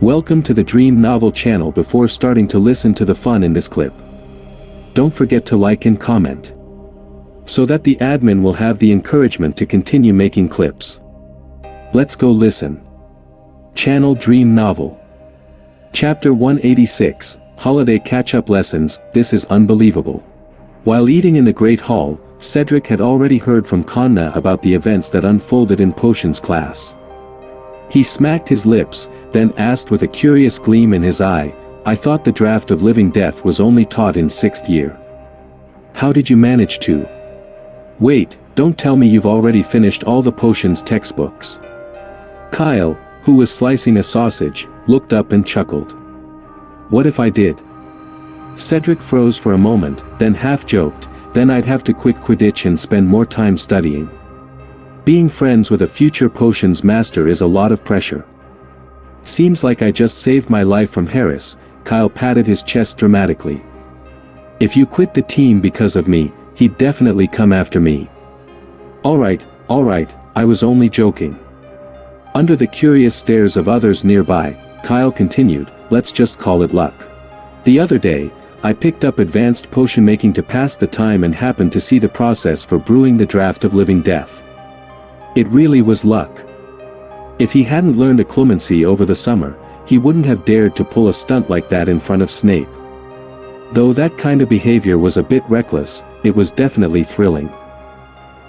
Welcome to the Dream Novel channel. Before starting to listen to the fun in this clip, don't forget to like and comment, so that the admin will have the encouragement to continue making clips. Let's go listen. Channel Dream Novel. Chapter 186, Holiday Catch-Up Lessons. This is unbelievable. While eating in the Great Hall, Cedric had already heard from Kanna about the events that unfolded in potions class. He smacked his lips, then asked with a curious gleam in his eye, "I thought the draft of living death was only taught in 6th year. How did you manage to? Wait, don't tell me you've already finished all the potions textbooks." Kyle, who was slicing a sausage, looked up and chuckled. "What if I did?" Cedric froze for a moment, then half joked, "Then I'd have to quit Quidditch and spend more time studying. Being friends with a future potions master is a lot of pressure." "Seems like I just saved my life from Harris." Kyle patted his chest dramatically. "If you quit the team because of me, he'd definitely come after me." All right, I was only joking." Under the curious stares of others nearby, Kyle continued, "Let's just call it luck. The other day, I picked up advanced potion making to pass the time and happened to see the process for brewing the draft of living death. It really was luck. If he hadn't learned occlumency over the summer, he wouldn't have dared to pull a stunt like that in front of Snape. Though that kind of behavior was a bit reckless, it was definitely thrilling.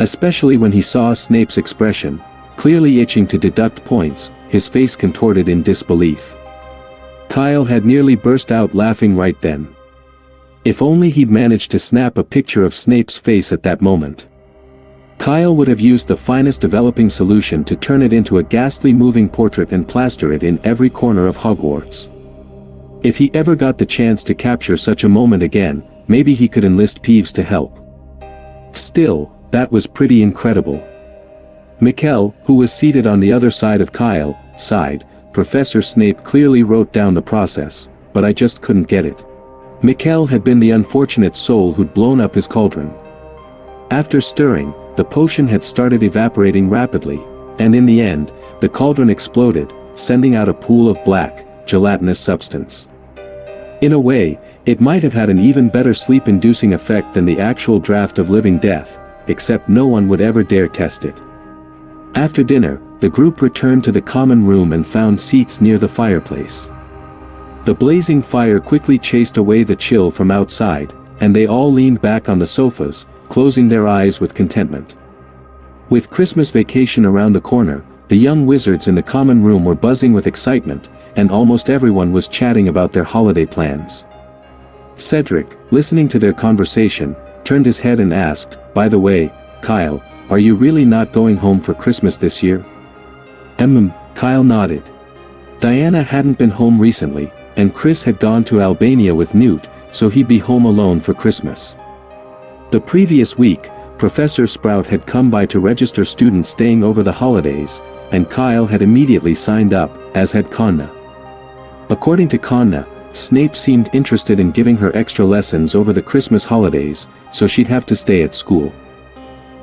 Especially when he saw Snape's expression, clearly itching to deduct points, his face contorted in disbelief. Kyle had nearly burst out laughing right then. If only he'd managed to snap a picture of Snape's face at that moment. Kyle would have used the finest developing solution to turn it into a ghastly moving portrait and plaster it in every corner of Hogwarts. If he ever got the chance to capture such a moment again, maybe he could enlist Peeves to help. Still, that was pretty incredible. Mikkel, who was seated on the other side of Kyle, sighed. "Professor Snape clearly wrote down the process, but I just couldn't get it." Mikkel had been the unfortunate soul who'd blown up his cauldron. After stirring, the potion had started evaporating rapidly, and in the end, the cauldron exploded, sending out a pool of black, gelatinous substance. In a way, it might have had an even better sleep-inducing effect than the actual draft of living death, except no one would ever dare test it. After dinner, the group returned to the common room and found seats near the fireplace. The blazing fire quickly chased away the chill from outside, and they all leaned back on the sofas, closing their eyes with contentment. With Christmas vacation around the corner, the young wizards in the common room were buzzing with excitement, and almost everyone was chatting about their holiday plans. Cedric, listening to their conversation, turned his head and asked, "By the way, Kyle, are you really not going home for Christmas this year?" Kyle nodded. Diana hadn't been home recently, and Chris had gone to Albania with Newt, so he'd be home alone for Christmas. The previous week, Professor Sprout had come by to register students staying over the holidays, and Kyle had immediately signed up, as had Kanna. According to Kanna, Snape seemed interested in giving her extra lessons over the Christmas holidays, so she'd have to stay at school.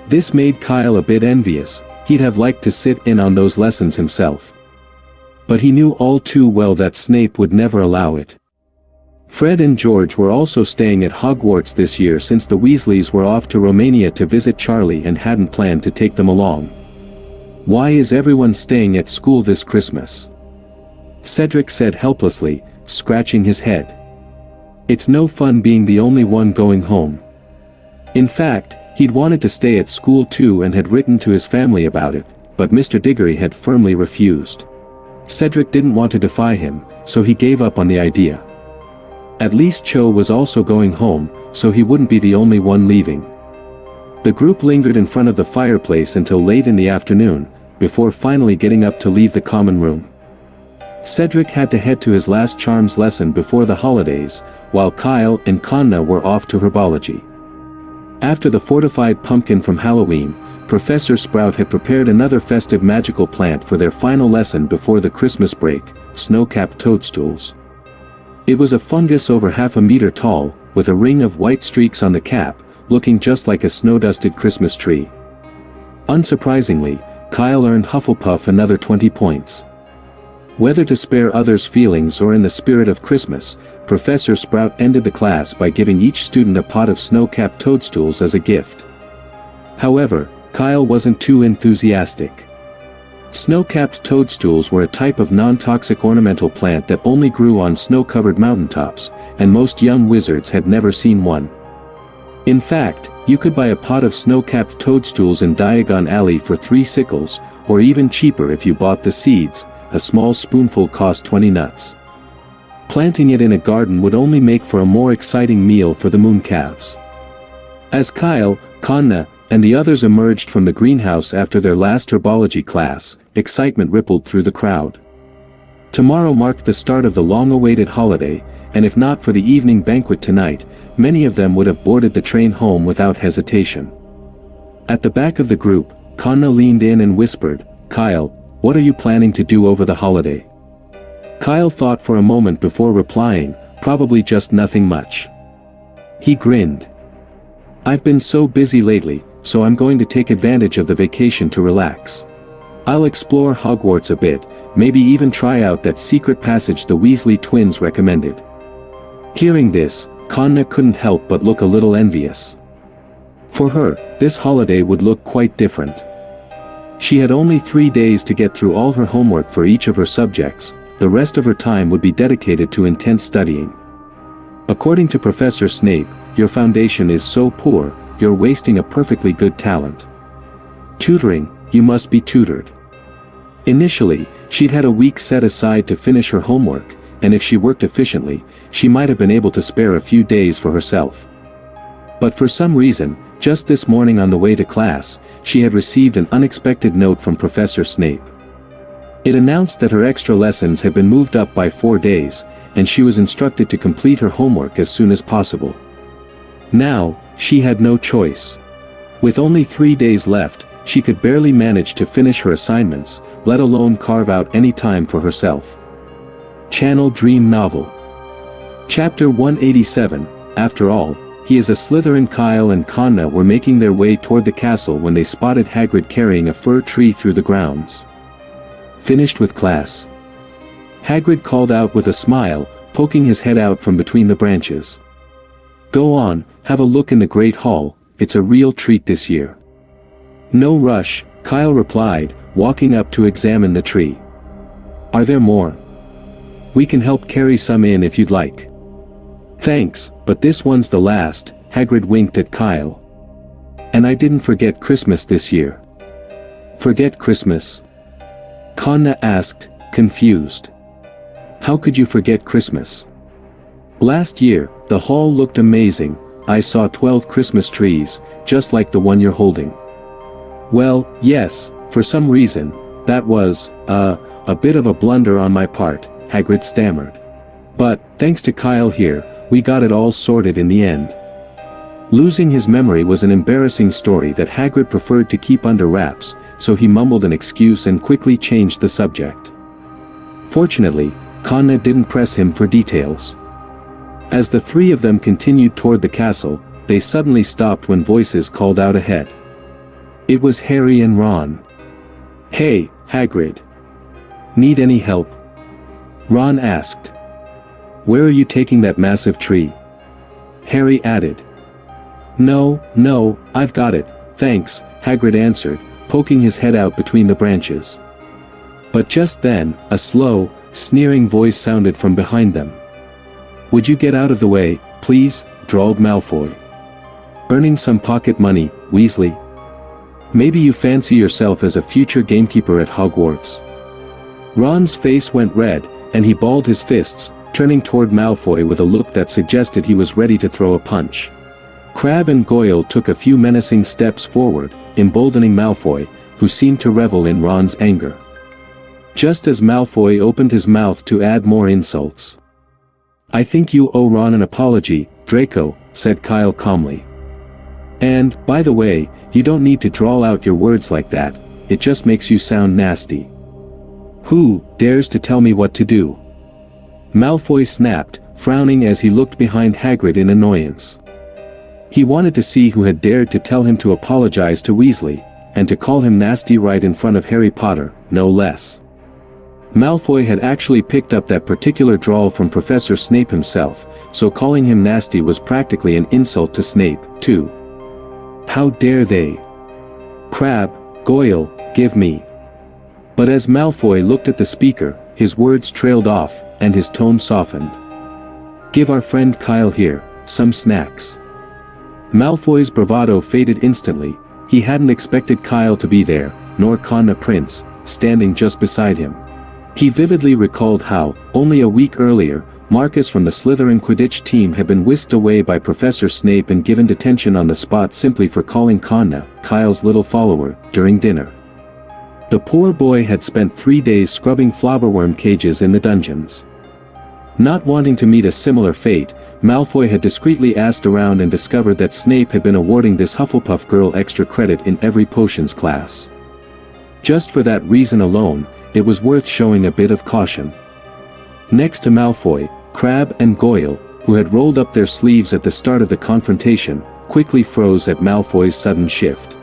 This made Kyle a bit envious. He'd have liked to sit in on those lessons himself. But he knew all too well that Snape would never allow it. Fred and George were also staying at Hogwarts this year since the Weasleys were off to Romania to visit Charlie and hadn't planned to take them along. "Why is everyone staying at school this Christmas?" Cedric said helplessly, scratching his head. "It's no fun being the only one going home." In fact, he'd wanted to stay at school too and had written to his family about it, but Mr. Diggory had firmly refused. Cedric didn't want to defy him, so he gave up on the idea. At least Cho was also going home, so he wouldn't be the only one leaving. The group lingered in front of the fireplace until late in the afternoon, before finally getting up to leave the common room. Cedric had to head to his last charms lesson before the holidays, while Kyle and Kanna were off to herbology. After the fortified pumpkin from Halloween, Professor Sprout had prepared another festive magical plant for their final lesson before the Christmas break, snow-capped toadstools. It was a fungus over half a meter tall, with a ring of white streaks on the cap, looking just like a snow-dusted Christmas tree. Unsurprisingly, Kyle earned Hufflepuff another 20 points. Whether to spare others' feelings or in the spirit of Christmas, Professor Sprout ended the class by giving each student a pot of snow-capped toadstools as a gift. However, Kyle wasn't too enthusiastic. Snow-capped toadstools were a type of non-toxic ornamental plant that only grew on snow-covered mountaintops, and most young wizards had never seen one. In fact, you could buy a pot of snow-capped toadstools in Diagon Alley for 3 sickles, or even cheaper if you bought the seeds. A small spoonful cost 20 nuts. Planting it in a garden would only make for a more exciting meal for the mooncalves. As Kyle, Kanna, and the others emerged from the greenhouse after their last herbology class, excitement rippled through the crowd. Tomorrow marked the start of the long-awaited holiday, and if not for the evening banquet tonight, many of them would have boarded the train home without hesitation. At the back of the group, Kanna leaned in and whispered, "Kyle, what are you planning to do over the holiday?" Kyle thought for a moment before replying, "Probably just nothing much." He grinned. "I've been so busy lately, so I'm going to take advantage of the vacation to relax. I'll explore Hogwarts a bit, maybe even try out that secret passage the Weasley twins recommended." Hearing this, Kanna couldn't help but look a little envious. For her, this holiday would look quite different. She had only 3 days to get through all her homework for each of her subjects. The rest of her time would be dedicated to intense studying. According to Professor Snape, your foundation is so poor, you're wasting a perfectly good talent. Tutoring, you must be tutored. Initially, she'd had a week set aside to finish her homework, and if she worked efficiently, she might have been able to spare a few days for herself. But for some reason, just this morning on the way to class, she had received an unexpected note from Professor Snape. It announced that her extra lessons had been moved up by 4 days, and she was instructed to complete her homework as soon as possible. Now, she had no choice. With only 3 days left, she could barely manage to finish her assignments, let alone carve out any time for herself. Channel Dream Novel. Chapter 187, After all, he is a Slytherin. Kyle and Kanna were making their way toward the castle when they spotted Hagrid carrying a fir tree through the grounds. "Finished with class?" Hagrid called out with a smile, poking his head out from between the branches. "Go on, have a look in the Great Hall, it's a real treat this year." "No rush," Kyle replied, walking up to examine the tree. "Are there more? We can help carry some in if you'd like." "Thanks, but this one's the last," Hagrid winked at Kyle. "And I didn't forget Christmas this year." "Forget Christmas?" Kanna asked, confused. "How could you forget Christmas? Last year, the hall looked amazing. I saw 12 Christmas trees, just like the one you're holding." "Well, yes, for some reason, that was, a bit of a blunder on my part," Hagrid stammered. "But, thanks to Kyle here, we got it all sorted in the end." Losing his memory was an embarrassing story that Hagrid preferred to keep under wraps, so he mumbled an excuse and quickly changed the subject. Fortunately, Kanna didn't press him for details. As the 3 of them continued toward the castle, they suddenly stopped when voices called out ahead. It was Harry and Ron. "Hey, Hagrid. Need any help?" Ron asked. "Where are you taking that massive tree?" Harry added. No, I've got it, thanks," Hagrid answered, poking his head out between the branches. But just then, a slow, sneering voice sounded from behind them. "Would you get out of the way, please?" drawled Malfoy. "Earning some pocket money, Weasley? Maybe you fancy yourself as a future gamekeeper at Hogwarts?" Ron's face went red, and he balled his fists, turning toward Malfoy with a look that suggested he was ready to throw a punch. Crabbe and Goyle took a few menacing steps forward, emboldening Malfoy, who seemed to revel in Ron's anger. Just as Malfoy opened his mouth to add more insults. "I think you owe Ron an apology, Draco," said Kyle calmly. "And, by the way, you don't need to drawl out your words like that, it just makes you sound nasty." "Who dares to tell me what to do?" Malfoy snapped, frowning as he looked behind Hagrid in annoyance. He wanted to see who had dared to tell him to apologize to Weasley, and to call him nasty right in front of Harry Potter, no less. Malfoy had actually picked up that particular drawl from Professor Snape himself, so calling him nasty was practically an insult to Snape, too. How dare they? Crabbe, Goyle, give me. But as Malfoy looked at the speaker, his words trailed off, and his tone softened. Give our friend Kyle here some snacks. Malfoy's bravado faded instantly. He hadn't expected Kyle to be there, nor Conna Prince, standing just beside him. He vividly recalled how, only a week earlier, Marcus from the Slytherin Quidditch team had been whisked away by Professor Snape and given detention on the spot simply for calling Conna, Kyle's little follower, during dinner. The poor boy had spent 3 days scrubbing flobberworm cages in the dungeons. Not wanting to meet a similar fate, Malfoy had discreetly asked around and discovered that Snape had been awarding this Hufflepuff girl extra credit in every potions class. Just for that reason alone, it was worth showing a bit of caution. Next to Malfoy, Crabbe and Goyle, who had rolled up their sleeves at the start of the confrontation, quickly froze at Malfoy's sudden shift.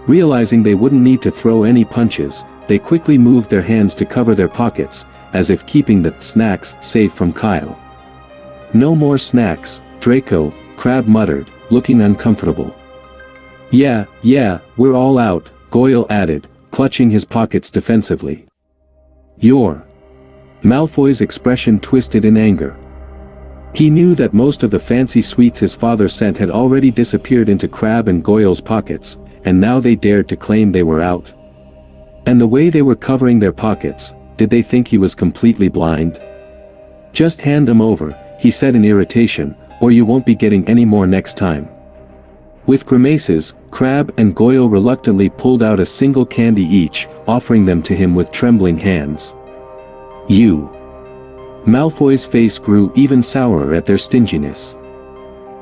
Realizing they wouldn't need to throw any punches, they quickly moved their hands to cover their pockets, as if keeping the snacks safe from Kyle. No more snacks, Draco, Crabbe muttered, looking uncomfortable. Yeah, we're all out, Goyle added, clutching his pockets defensively. You're... Malfoy's expression twisted in anger. He knew that most of the fancy sweets his father sent had already disappeared into Crabbe and Goyle's pockets, and now they dared to claim they were out. And the way they were covering their pockets, did they think he was completely blind? Just hand them over, he said in irritation, or you won't be getting any more next time. With grimaces, Crabbe and Goyle reluctantly pulled out a single candy each, offering them to him with trembling hands. You. Malfoy's face grew even sourer at their stinginess.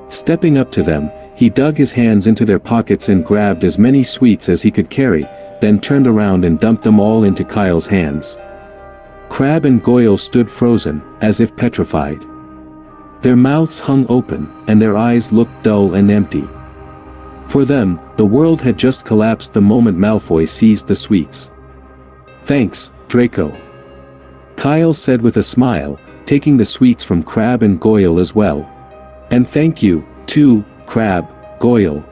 Stepping up to them, he dug his hands into their pockets and grabbed as many sweets as he could carry, then turned around and dumped them all into Kyle's hands. Crabbe and Goyle stood frozen, as if petrified. Their mouths hung open, and their eyes looked dull and empty. For them, the world had just collapsed the moment Malfoy seized the sweets. Thanks, Draco. Kyle said with a smile, taking the sweets from Crabbe and Goyle as well. And thank you, too, Crabbe, Goyle.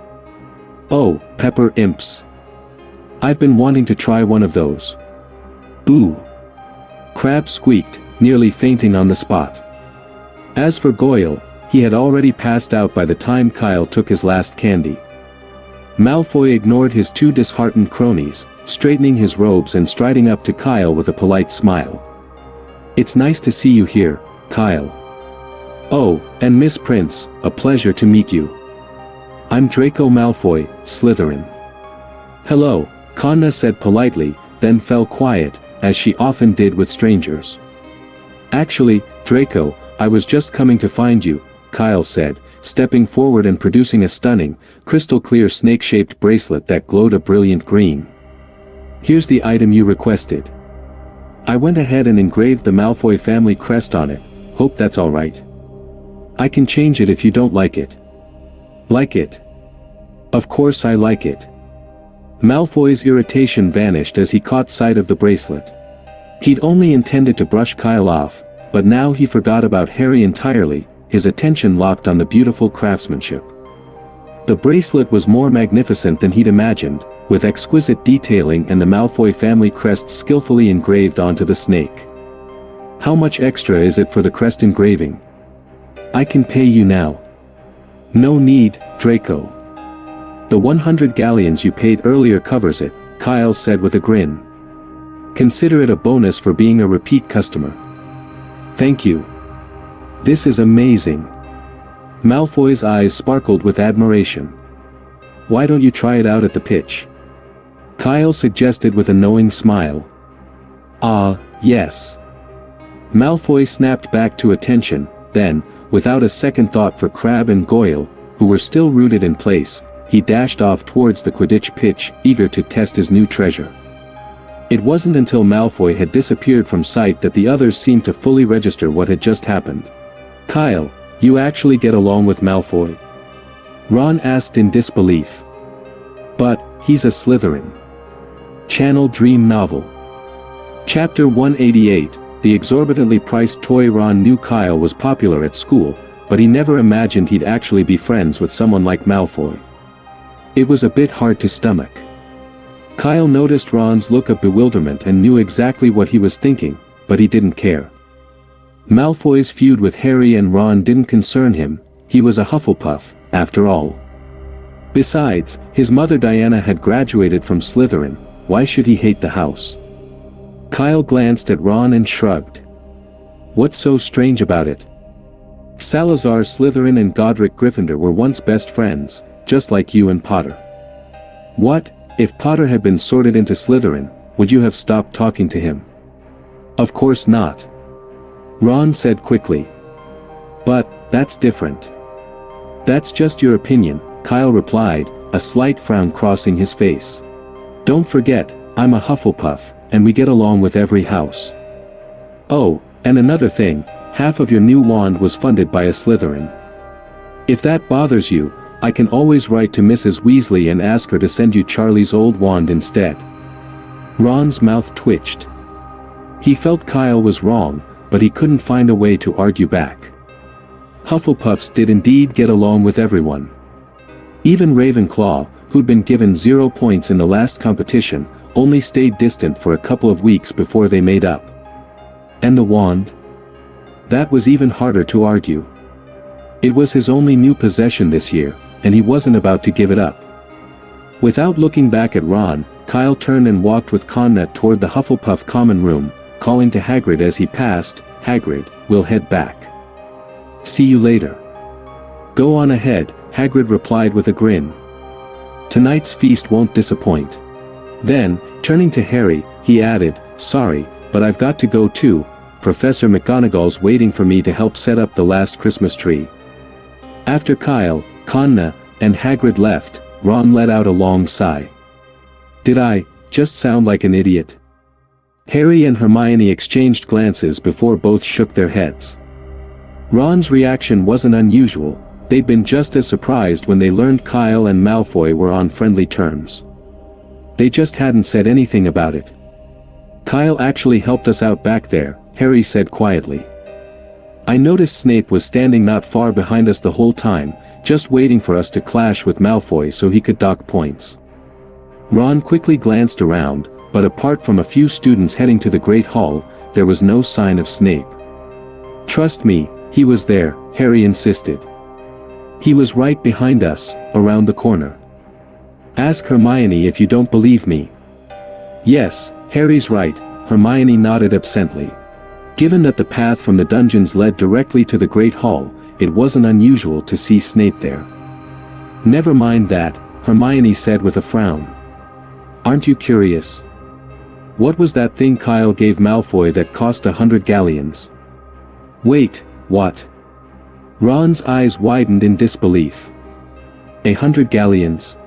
Oh, pepper imps. I've been wanting to try one of those. Boo. Crabbe squeaked, nearly fainting on the spot. As for Goyle, he had already passed out by the time Kyle took his last candy. Malfoy ignored his two disheartened cronies, straightening his robes and striding up to Kyle with a polite smile. It's nice to see you here, Kyle. Oh, and Miss Prince, a pleasure to meet you. I'm Draco Malfoy, Slytherin. Hello, Conna said politely, then fell quiet, as she often did with strangers. Actually, Draco, I was just coming to find you, Kyle said, stepping forward and producing a stunning, crystal-clear snake-shaped bracelet that glowed a brilliant green. Here's the item you requested. I went ahead and engraved the Malfoy family crest on it, hope that's alright. I can change it if you don't like it. Like it? Of course I like it. Malfoy's irritation vanished as he caught sight of the bracelet. He'd only intended to brush Kyle off, but now he forgot about Harry entirely, his attention locked on the beautiful craftsmanship. The bracelet was more magnificent than he'd imagined, with exquisite detailing and the Malfoy family crest skillfully engraved onto the snake. How much extra is it for the crest engraving? I can pay you now. No need, Draco. The 100 galleons you paid earlier covers it, Kyle said with a grin. Consider it a bonus for being a repeat customer. Thank you. This is amazing. Malfoy's eyes sparkled with admiration. Why don't you try it out at the pitch? Kyle suggested with a knowing smile. Ah, yes. Malfoy snapped back to attention, then, without a second thought for Crabbe and Goyle, who were still rooted in place, he dashed off towards the Quidditch pitch, eager to test his new treasure. It wasn't until Malfoy had disappeared from sight that the others seemed to fully register what had just happened. Kyle, you actually get along with Malfoy? Ron asked in disbelief. But, he's a Slytherin. Channel Dream Novel. Chapter 188. The exorbitantly priced toy. Ron knew Kyle was popular at school, but he never imagined he'd actually be friends with someone like Malfoy. It was a bit hard to stomach. Kyle noticed Ron's look of bewilderment and knew exactly what he was thinking, but he didn't care. Malfoy's feud with Harry and Ron didn't concern him. He was a Hufflepuff, after all. Besides, his mother Diana had graduated from Slytherin. Why should he hate the house? Kyle glanced at Ron and shrugged. What's so strange about it? Salazar Slytherin and Godric Gryffindor were once best friends, just like you and Potter. What, if Potter had been sorted into Slytherin, would you have stopped talking to him? Of course not. Ron said quickly. But, that's different. That's just your opinion, Kyle replied, a slight frown crossing his face. Don't forget, I'm a Hufflepuff, and we get along with every house. Oh, and another thing, half of your new wand was funded by a Slytherin. If that bothers you, I can always write to Mrs. Weasley and ask her to send you Charlie's old wand instead. Ron's mouth twitched. He felt Kyle was wrong, but he couldn't find a way to argue back. Hufflepuffs did indeed get along with everyone. Even Ravenclaw, who'd been given 0 points in the last competition, only stayed distant for a couple of weeks before they made up. And the wand? That was even harder to argue. It was his only new possession this year, and he wasn't about to give it up. Without looking back at Ron, Kyle turned and walked with Conna toward the Hufflepuff common room, calling to Hagrid as he passed, "Hagrid, we'll head back. See you later." "Go on ahead," Hagrid replied with a grin. "Tonight's feast won't disappoint." Then, turning to Harry, he added, "Sorry, but I've got to go too. Professor McGonagall's waiting for me to help set up the last Christmas tree." After Kyle, Conna, and Hagrid left, Ron let out a long sigh. Did I just sound like an idiot? Harry and Hermione exchanged glances before both shook their heads. Ron's reaction wasn't unusual. They'd been just as surprised when they learned Kyle and Malfoy were on friendly terms. They just hadn't said anything about it. "Kyle actually helped us out back there," Harry said quietly. "I noticed Snape was standing not far behind us the whole time, just waiting for us to clash with Malfoy so he could dock points." Ron quickly glanced around, but apart from a few students heading to the Great Hall, there was no sign of Snape. "Trust me, he was there," Harry insisted. "He was right behind us, around the corner. Ask Hermione if you don't believe me." "Yes, Harry's right," Hermione nodded absently. Given that the path from the dungeons led directly to the Great Hall, it wasn't unusual to see Snape there. "Never mind that," Hermione said with a frown. "Aren't you curious? What was that thing Kyle gave Malfoy that cost 100 galleons? "Wait, what?" Ron's eyes widened in disbelief. 100 galleons?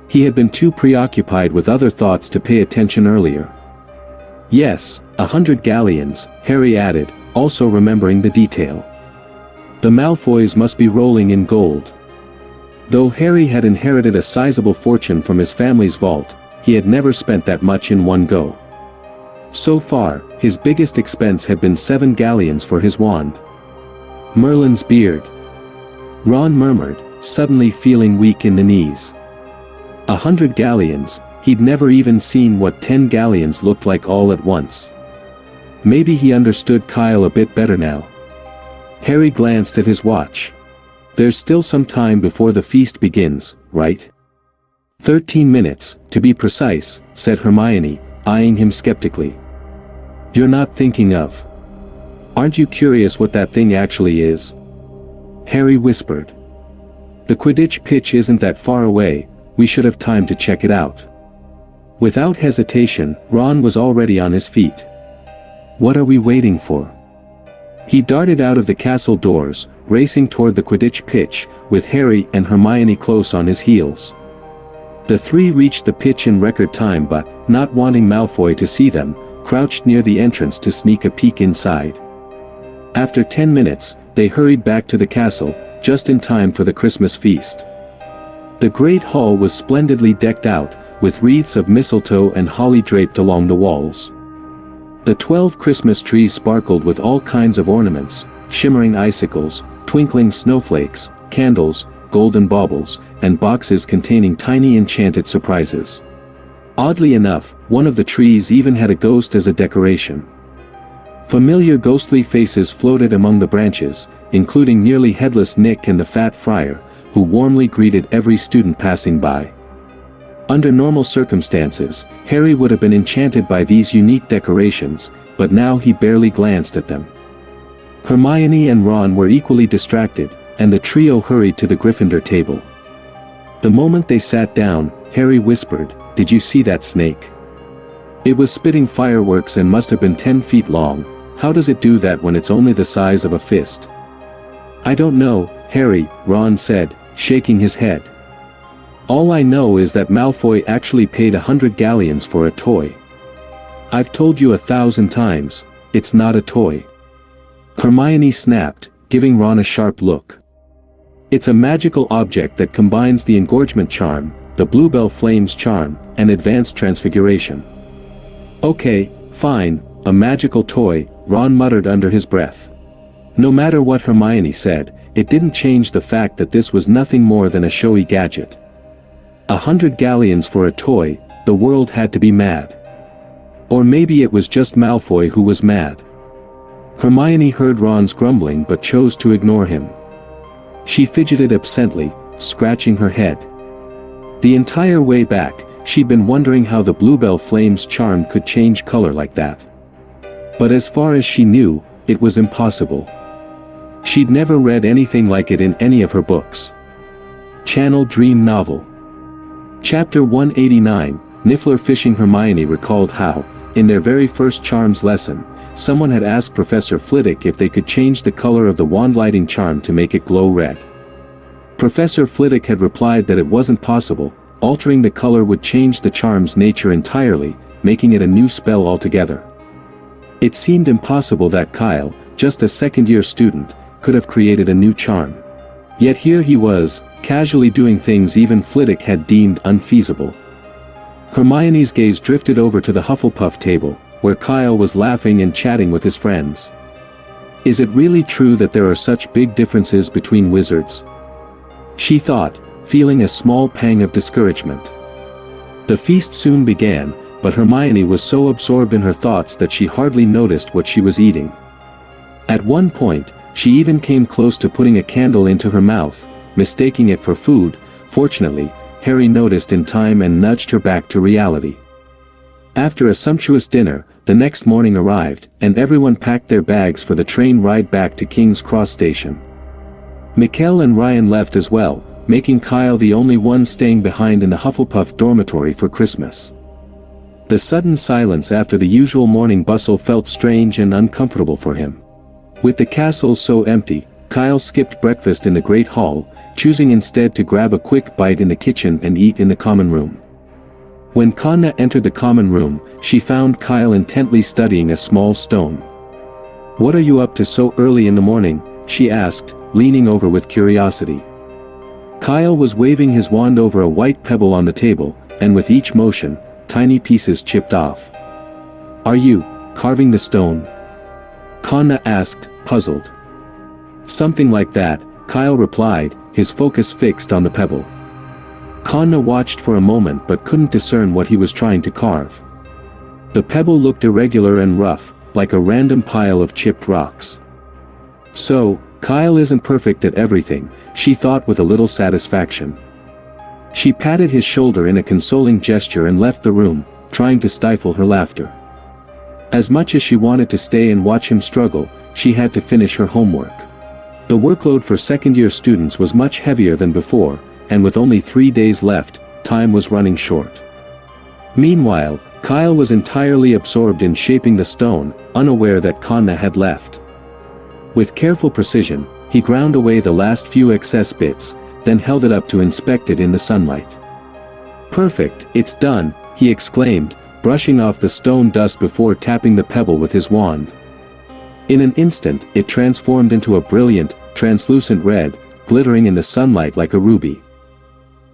He had been too preoccupied with other thoughts to pay attention earlier. "Yes, 100 galleons," Harry added, also remembering the detail. The Malfoys must be rolling in gold. Though Harry had inherited a sizable fortune from his family's vault, he had never spent that much in one go. So far, his biggest expense had been 7 galleons for his wand. Merlin's beard. Ron murmured, suddenly feeling weak in the knees. 100 galleons, he'd never even seen what 10 galleons looked like all at once. Maybe he understood Kyle a bit better now. Harry glanced at his watch. "There's still some time before the feast begins, right?" 13 minutes, to be precise," said Hermione, eyeing him skeptically. "You're not thinking of... Aren't you curious what that thing actually is?" Harry whispered. "The Quidditch pitch isn't that far away, we should have time to check it out." Without hesitation, Ron was already on his feet. "What are we waiting for?" He darted out of the castle doors, racing toward the Quidditch pitch, with Harry and Hermione close on his heels. The three reached the pitch in record time but, not wanting Malfoy to see them, crouched near the entrance to sneak a peek inside. After 10 minutes, they hurried back to the castle, just in time for the Christmas feast. The Great Hall was splendidly decked out, with wreaths of mistletoe and holly draped along the walls. The 12 Christmas trees sparkled with all kinds of ornaments, shimmering icicles, twinkling snowflakes, candles, golden baubles, and boxes containing tiny enchanted surprises. Oddly enough, one of the trees even had a ghost as a decoration. Familiar ghostly faces floated among the branches, including nearly headless Nick and the fat friar, who warmly greeted every student passing by. Under normal circumstances, Harry would have been enchanted by these unique decorations, but now he barely glanced at them. Hermione and Ron were equally distracted, and the trio hurried to the Gryffindor table. The moment they sat down, Harry whispered, "Did you see that snake? It was spitting fireworks and must have been 10 feet long. How does it do that when it's only the size of a fist?" "I don't know, Harry," Ron said, shaking his head. "All I know is that Malfoy actually paid 100 galleons for a toy. I've told you 1,000 times, it's not a toy." Hermione snapped, giving Ron a sharp look. "It's a magical object that combines the engorgement charm, the Bluebell Flames charm, and advanced transfiguration." "Okay, fine, a magical toy," Ron muttered under his breath. No matter what Hermione said, it didn't change the fact that this was nothing more than a showy gadget. 100 galleons for a toy, the world had to be mad. Or maybe it was just Malfoy who was mad. Hermione heard Ron's grumbling but chose to ignore him. She fidgeted absently, scratching her head. The entire way back, she'd been wondering how the Bluebell Flames charm could change color like that. But as far as she knew, it was impossible. She'd never read anything like it in any of her books. Channel Dream Novel. Chapter 189, Niffler Fishing. Hermione recalled how, in their very first charms lesson, someone had asked Professor Flitwick if they could change the color of the wand lighting charm to make it glow red. Professor Flitwick had replied that it wasn't possible, altering the color would change the charm's nature entirely, making it a new spell altogether. It seemed impossible that Kyle, just a second-year student, could have created a new charm. Yet here he was, casually doing things even Flitwick had deemed unfeasible. Hermione's gaze drifted over to the Hufflepuff table, where Kyle was laughing and chatting with his friends. Is it really true that there are such big differences between wizards? She thought, feeling a small pang of discouragement. The feast soon began, but Hermione was so absorbed in her thoughts that she hardly noticed what she was eating. At one point, she even came close to putting a candle into her mouth, mistaking it for food. Fortunately, Harry noticed in time and nudged her back to reality. After a sumptuous dinner, the next morning arrived, and everyone packed their bags for the train ride back to King's Cross Station. Mikkel and Ryan left as well, making Kyle the only one staying behind in the Hufflepuff dormitory for Christmas. The sudden silence after the usual morning bustle felt strange and uncomfortable for him. With the castle so empty, Kyle skipped breakfast in the Great Hall, choosing instead to grab a quick bite in the kitchen and eat in the common room. When Kanna entered the common room, she found Kyle intently studying a small stone. "What are you up to so early in the morning?" she asked, leaning over with curiosity. Kyle was waving his wand over a white pebble on the table, and with each motion, tiny pieces chipped off. "Are you carving the stone?" Kanna asked, puzzled. "Something like that," Kyle replied, his focus fixed on the pebble. Kanna watched for a moment but couldn't discern what he was trying to carve. The pebble looked irregular and rough, like a random pile of chipped rocks. So, Kyle isn't perfect at everything, she thought with a little satisfaction. She patted his shoulder in a consoling gesture and left the room, trying to stifle her laughter. As much as she wanted to stay and watch him struggle, she had to finish her homework. The workload for second-year students was much heavier than before, and with only 3 days left, time was running short. Meanwhile, Kyle was entirely absorbed in shaping the stone, unaware that Kanna had left. With careful precision, he ground away the last few excess bits, then held it up to inspect it in the sunlight. "Perfect, it's done," he exclaimed, brushing off the stone dust before tapping the pebble with his wand. In an instant, it transformed into a brilliant, translucent red, glittering in the sunlight like a ruby.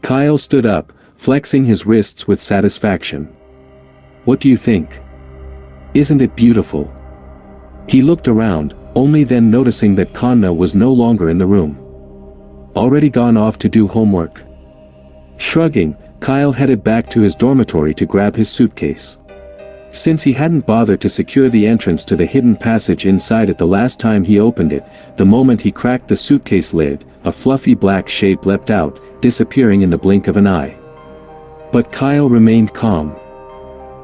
Kyle stood up, flexing his wrists with satisfaction. "What do you think?" Isn't it beautiful? He looked around, only then noticing that Kanna was no longer in the room. Already gone off to do homework? Shrugging, Kyle headed back to his dormitory to grab his suitcase. Since he hadn't bothered to secure the entrance to the hidden passage inside it the last time he opened it, the moment he cracked the suitcase lid, a fluffy black shape leapt out, disappearing in the blink of an eye. But Kyle remained calm.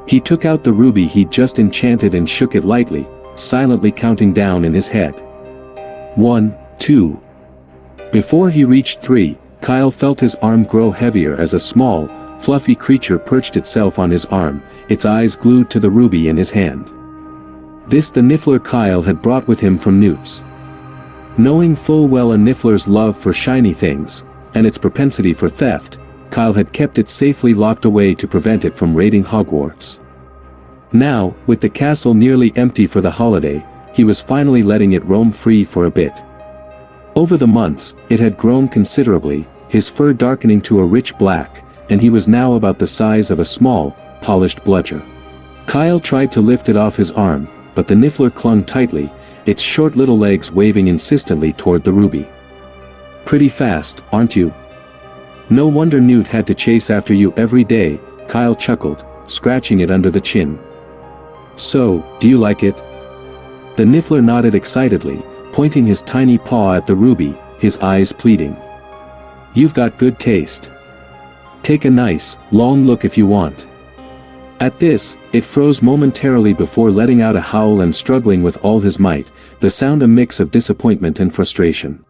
He took out the ruby he'd just enchanted and shook it lightly, silently counting down in his head. 1, 2. Before he reached 3, Kyle felt his arm grow heavier as a small, fluffy creature perched itself on his arm, its eyes glued to the ruby in his hand. This the Niffler Kyle had brought with him from Newt's. Knowing full well a Niffler's love for shiny things, and its propensity for theft, Kyle had kept it safely locked away to prevent it from raiding Hogwarts. Now, with the castle nearly empty for the holiday, he was finally letting it roam free for a bit. Over the months, it had grown considerably, his fur darkening to a rich black, and he was now about the size of a small, polished bludger. Kyle tried to lift it off his arm, but the Niffler clung tightly, its short little legs waving insistently toward the ruby. Pretty fast, aren't you? No wonder Newt had to chase after you every day, Kyle chuckled, scratching it under the chin. So, do you like it? The Niffler nodded excitedly, pointing his tiny paw at the ruby, his eyes pleading. You've got good taste. Take a nice, long look if you want. At this, it froze momentarily before letting out a howl and struggling with all his might, the sound a mix of disappointment and frustration.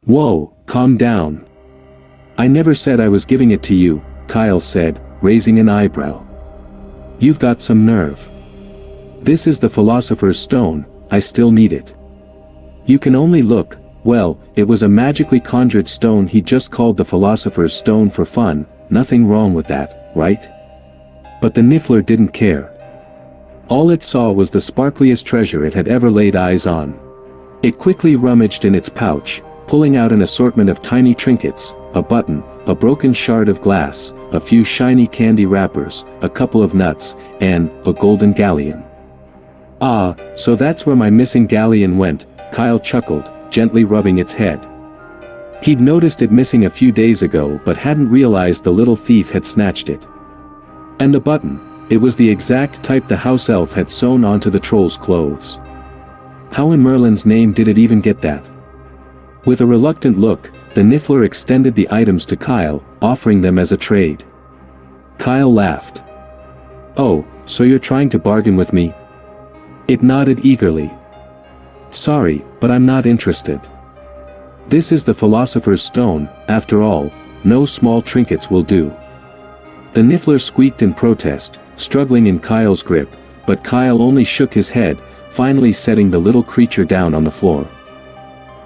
Whoa, calm down. I never said I was giving it to you, Kyle said, raising an eyebrow. You've got some nerve. This is the Philosopher's Stone, I still need it. You can only look. Well, it was a magically conjured stone he just called the Philosopher's Stone for fun, nothing wrong with that, right? But the Niffler didn't care. All it saw was the sparkliest treasure it had ever laid eyes on. It quickly rummaged in its pouch, pulling out an assortment of tiny trinkets, a button, a broken shard of glass, a few shiny candy wrappers, a couple of nuts, and a golden galleon. Ah, so that's where my missing galleon went, Kyle chuckled, gently rubbing its head. He'd noticed it missing a few days ago but hadn't realized the little thief had snatched it. And the button, it was the exact type the house elf had sewn onto the troll's clothes. How in Merlin's name did it even get that? With a reluctant look, the Niffler extended the items to Kyle, offering them as a trade. Kyle laughed. Oh, so you're trying to bargain with me? It nodded eagerly. Sorry, but I'm not interested. This is the Philosopher's Stone, after all, no small trinkets will do. The Niffler squeaked in protest, struggling in Kyle's grip, but Kyle only shook his head, finally setting the little creature down on the floor.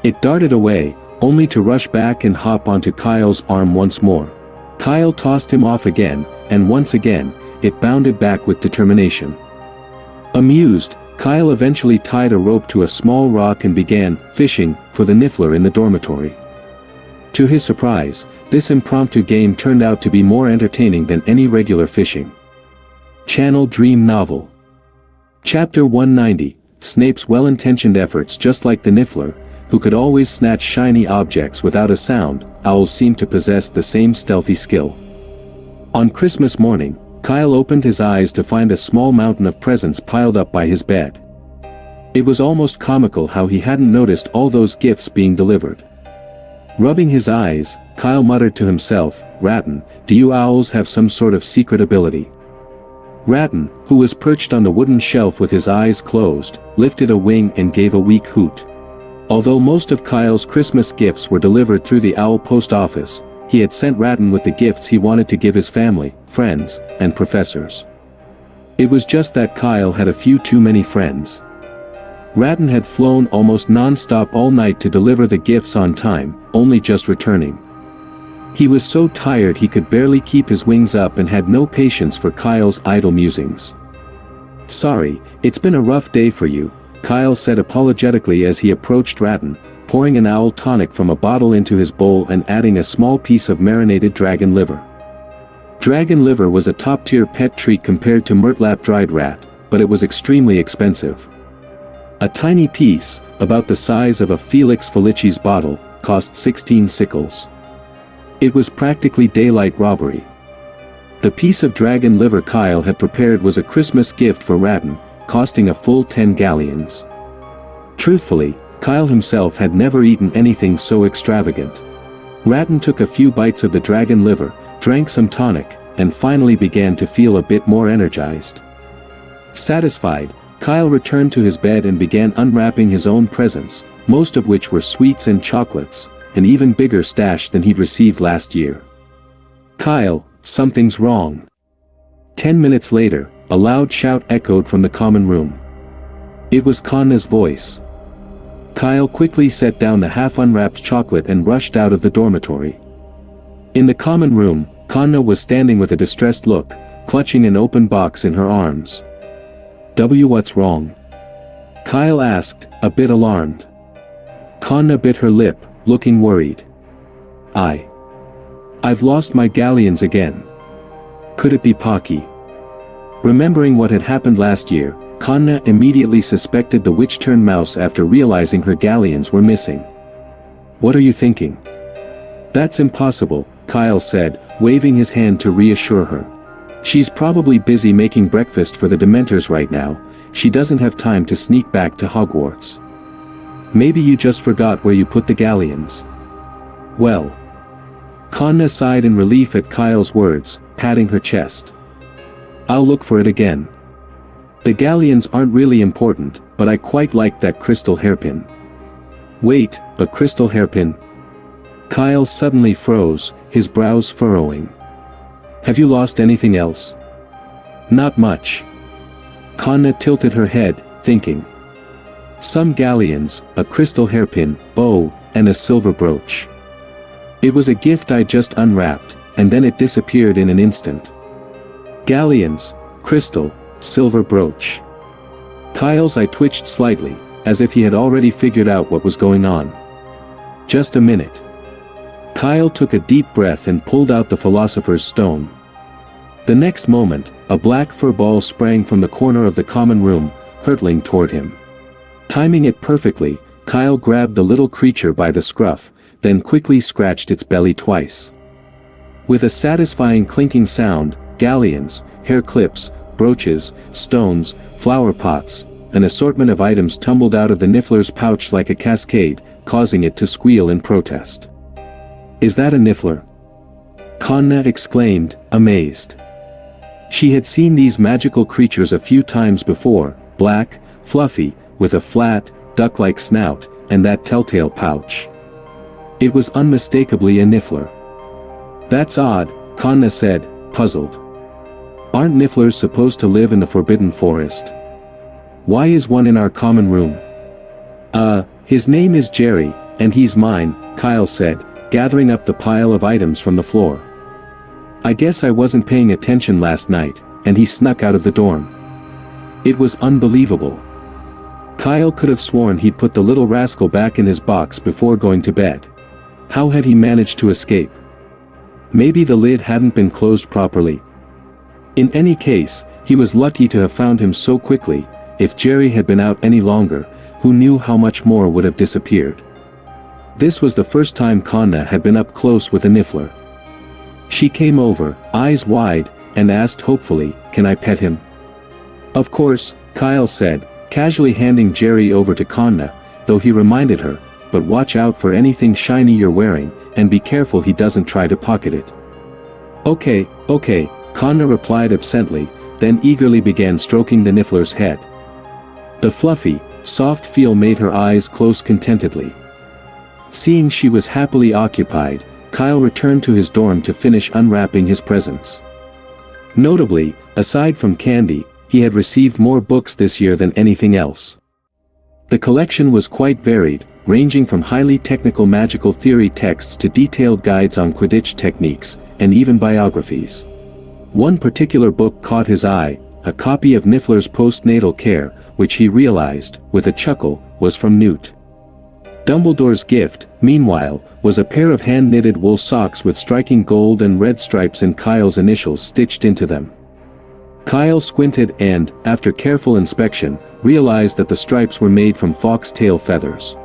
It darted away, only to rush back and hop onto Kyle's arm once more. Kyle tossed him off again, and once again, it bounded back with determination. Amused, Kyle eventually tied a rope to a small rock and began fishing for the Niffler in the dormitory. To his surprise, this impromptu game turned out to be more entertaining than any regular fishing. Channel Dream Novel. Chapter 190, Snape's well-intentioned efforts. Just like the Niffler, who could always snatch shiny objects without a sound, owls seemed to possess the same stealthy skill. On Christmas morning, Kyle opened his eyes to find a small mountain of presents piled up by his bed. It was almost comical how he hadn't noticed all those gifts being delivered. Rubbing his eyes, Kyle muttered to himself, "Rattan, do you owls have some sort of secret ability?" Rattan, who was perched on the wooden shelf with his eyes closed, lifted a wing and gave a weak hoot. Although most of Kyle's Christmas gifts were delivered through the owl post office, he had sent Rattan with the gifts he wanted to give his family, friends, and professors. It was just that Kyle had a few too many friends. Rattan had flown almost non-stop all night to deliver the gifts on time, only just returning. He was so tired he could barely keep his wings up and had no patience for Kyle's idle musings. "Sorry, it's been a rough day for you," Kyle said apologetically as he approached Rattan, pouring an owl tonic from a bottle into his bowl and adding a small piece of marinated dragon liver. Dragon liver was a top-tier pet treat compared to Murtlap dried rat, but it was extremely expensive. A tiny piece, about the size of a Felix Felicis bottle, cost 16 sickles. It was practically daylight robbery. The piece of dragon liver Kyle had prepared was a Christmas gift for Ratton, costing a full 10 galleons. Truthfully, Kyle himself had never eaten anything so extravagant. Ratton took a few bites of the dragon liver, drank some tonic, and finally began to feel a bit more energized. Satisfied, Kyle returned to his bed and began unwrapping his own presents, most of which were sweets and chocolates, an even bigger stash than he'd received last year. "Kyle, something's wrong." 10 minutes later, a loud shout echoed from the common room. It was Kanna's voice. Kyle quickly set down the half-unwrapped chocolate and rushed out of the dormitory. In the common room, Kanna was standing with a distressed look, clutching an open box in her arms. "What's wrong?" Kyle asked, a bit alarmed. Kanna bit her lip, looking worried. I've lost my galleons again. Could it be Pocky?" Remembering what had happened last year, Kanna immediately suspected the witch-turned mouse after realizing her galleons were missing. "What are you thinking?" "That's impossible," Kyle said, waving his hand to reassure her. "She's probably busy making breakfast for the Dementors right now. She doesn't have time to sneak back to Hogwarts. Maybe you just forgot where you put the galleons." "Well." Kanna sighed in relief at Kyle's words, patting her chest. "I'll look for it again. The galleons aren't really important, but I quite like that crystal hairpin." "Wait, a crystal hairpin?" Kyle suddenly froze, his brows furrowing. "Have you lost anything else?" "Not much." Kanna tilted her head, thinking. "Some galleons, a crystal hairpin, bow, and a silver brooch. It was a gift I just unwrapped, and then it disappeared in an instant." Galleons, crystal, silver brooch. Kyle's eye twitched slightly, as if he had already figured out what was going on. "Just a minute." Kyle took a deep breath and pulled out the Philosopher's Stone. The next moment, a black fur ball sprang from the corner of the common room, hurtling toward him. Timing it perfectly, Kyle grabbed the little creature by the scruff, then quickly scratched its belly twice. With a satisfying clinking sound, galleons, hair clips, brooches, stones, flower pots, an assortment of items tumbled out of the Niffler's pouch like a cascade, causing it to squeal in protest. "Is that a Niffler?" Kanna exclaimed, amazed. She had seen these magical creatures a few times before, black, fluffy, with a flat, duck-like snout, and that telltale pouch. It was unmistakably a Niffler. "That's odd," Kanna said, puzzled. "Aren't Nifflers supposed to live in the Forbidden Forest? Why is one in our common room?" His name is Jerry, and he's mine," Kyle said, gathering up the pile of items from the floor. "I guess I wasn't paying attention last night, and he snuck out of the dorm." It was unbelievable. Kyle could have sworn he'd put the little rascal back in his box before going to bed. How had he managed to escape? Maybe the lid hadn't been closed properly. In any case, he was lucky to have found him so quickly. If Jerry had been out any longer, who knew how much more would have disappeared. This was the first time Kanna had been up close with a Niffler. She came over, eyes wide, and asked hopefully, "Can I pet him?" "Of course," Kyle said, casually handing Jerry over to Kanna, though he reminded her, "But watch out for anything shiny you're wearing, and be careful he doesn't try to pocket it." Okay, Kanna replied absently, then eagerly began stroking the Niffler's head. The fluffy, soft feel made her eyes close contentedly. Seeing she was happily occupied, Kyle returned to his dorm to finish unwrapping his presents. Notably, aside from candy, he had received more books this year than anything else. The collection was quite varied, ranging from highly technical magical theory texts to detailed guides on Quidditch techniques, and even biographies. One particular book caught his eye, a copy of Niffler's Postnatal Care, which he realized, with a chuckle, was from Newt. Dumbledore's gift, meanwhile, was a pair of hand-knitted wool socks with striking gold and red stripes and Kyle's initials stitched into them. Kyle squinted and, after careful inspection, realized that the stripes were made from foxtail feathers.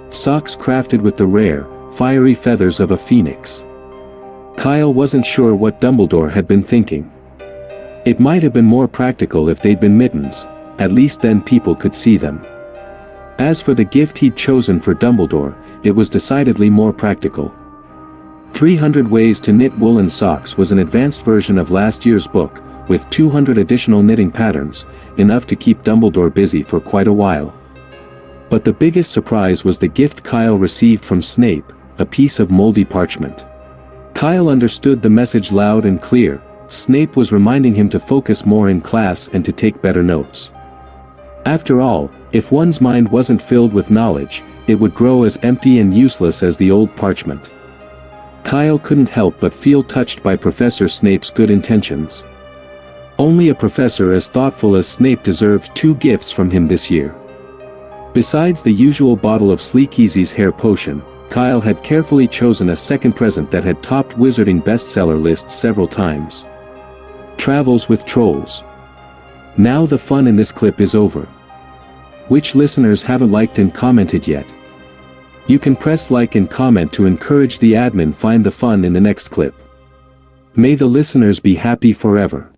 Socks crafted with the rare, fiery feathers of a phoenix. Kyle wasn't sure what Dumbledore had been thinking. It might have been more practical if they'd been mittens, at least then people could see them. As for the gift he'd chosen for Dumbledore, it was decidedly more practical. 300 Ways to Knit Woolen Socks was an advanced version of last year's book, with 200 additional knitting patterns, enough to keep Dumbledore busy for quite a while. But the biggest surprise was the gift Kyle received from Snape, a piece of moldy parchment. Kyle understood the message loud and clear. Snape was reminding him to focus more in class and to take better notes. After all, if one's mind wasn't filled with knowledge, it would grow as empty and useless as the old parchment. Kyle couldn't help but feel touched by Professor Snape's good intentions. Only a professor as thoughtful as Snape deserved 2 gifts from him this year. Besides the usual bottle of Sleekeazy's hair potion, Kyle had carefully chosen a second present that had topped Wizarding bestseller lists several times. Travels with Trolls. Now the fun in this clip is over. Which listeners haven't liked and commented yet? You can press like and comment to encourage the admin find the fun in the next clip. May the listeners be happy forever.